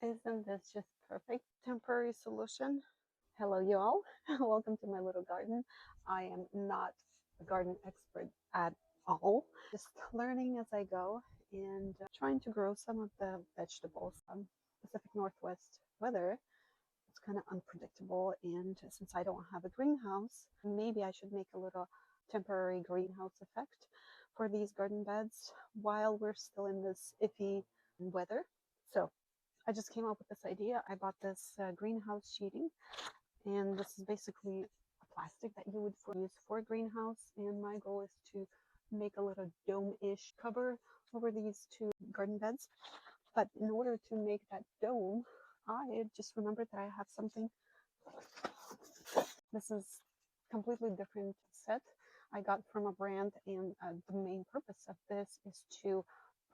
Isn't this just perfect temporary solution? Hello, y'all. Welcome to my little garden. I am not a garden expert at all, just learning as I go and trying to grow some of the vegetables. Pacific Northwest weather, it's kind of unpredictable, and since I don't have a greenhouse, maybe I should make a little temporary greenhouse effect for these garden beds while we're still in this iffy weather. So I just came up with this idea. I bought this greenhouse sheeting, and this is basically a plastic that you would use for a greenhouse. And my goal is to make a little dome-ish cover over these two garden beds. But in order to make that dome, I just remembered that I have something. This is completely different set I got from a brand, and the main purpose of this is to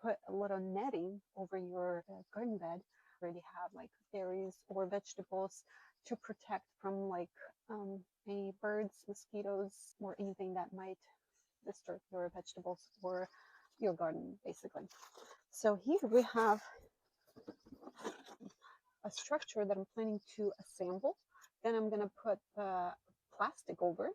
put a little netting over your garden bed. Already have like berries or vegetables to protect from like any birds, mosquitoes, or anything that might disturb your vegetables or your garden, basically. So here we have a structure that I'm planning to assemble. Then I'm gonna put the plastic over.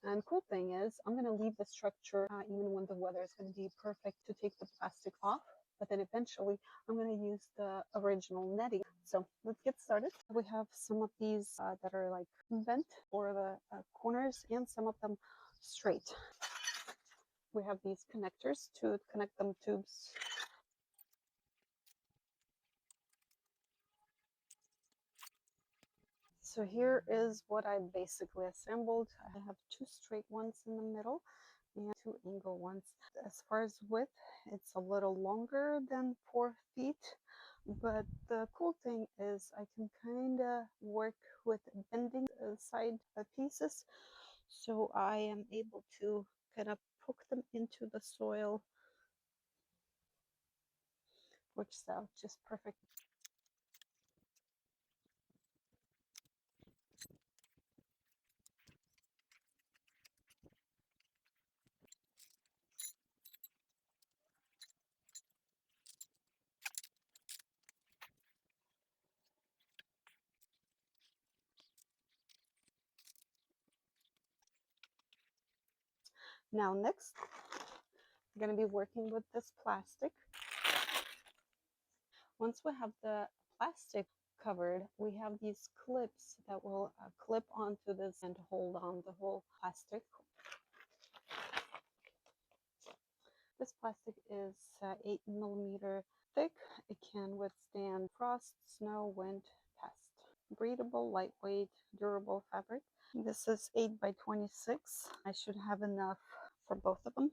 And cool thing is, I'm going to leave the structure even when the weather is going to be perfect to take the plastic off. But then eventually, I'm going to use the original netting. So let's get started. We have some of these that are like bent for the corners, and some of them straight. We have these connectors to connect them tubes. So here is what I basically assembled. I have two straight ones in the middle and two angle ones. As far as width, it's a little longer than 4 feet, but the cool thing is I can kind of work with bending side pieces, so I am able to kind of poke them into the soil, works out just perfect. Now next, I'm going to be working with this plastic. Once we have the plastic covered, we have these clips that will clip onto this and hold on the whole plastic. This plastic is 8 millimeter thick. It can withstand frost, snow, wind, pest. Breathable, lightweight, durable fabric. This is 8 by 26. I should have enough for both of them.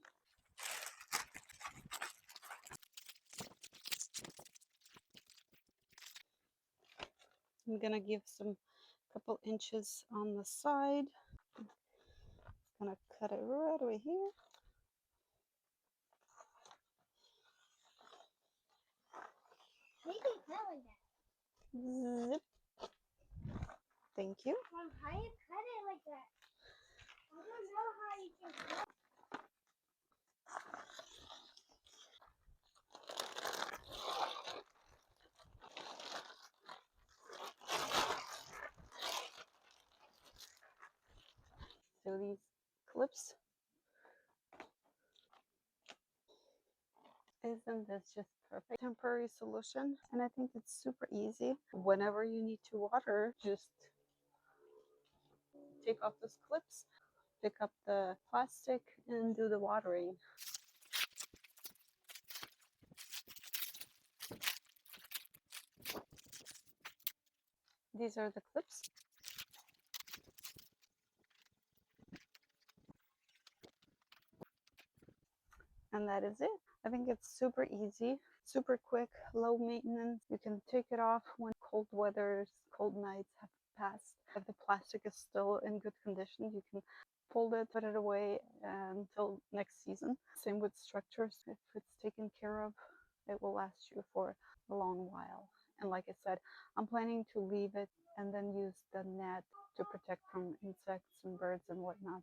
I'm gonna give some couple inches on the side. Gonna cut it right away here. Make it cut like that. Zip. Thank you. Mom, how you cut it like that? I don't know how you can cut. So these clips. Isn't this just perfect temporary solution? And I think it's super easy. Whenever you need to water, just take off those clips, pick up the plastic, and do the watering. These are the clips. And that is it. I think it's super easy, super quick, low maintenance. You can take it off when cold weathers, cold nights have passed. If the plastic is still in good condition, you can fold it, put it away until next season. Same with structures. If it's taken care of, it will last you for a long while. And like I said, I'm planning to leave it and then use the net to protect from insects and birds and whatnot.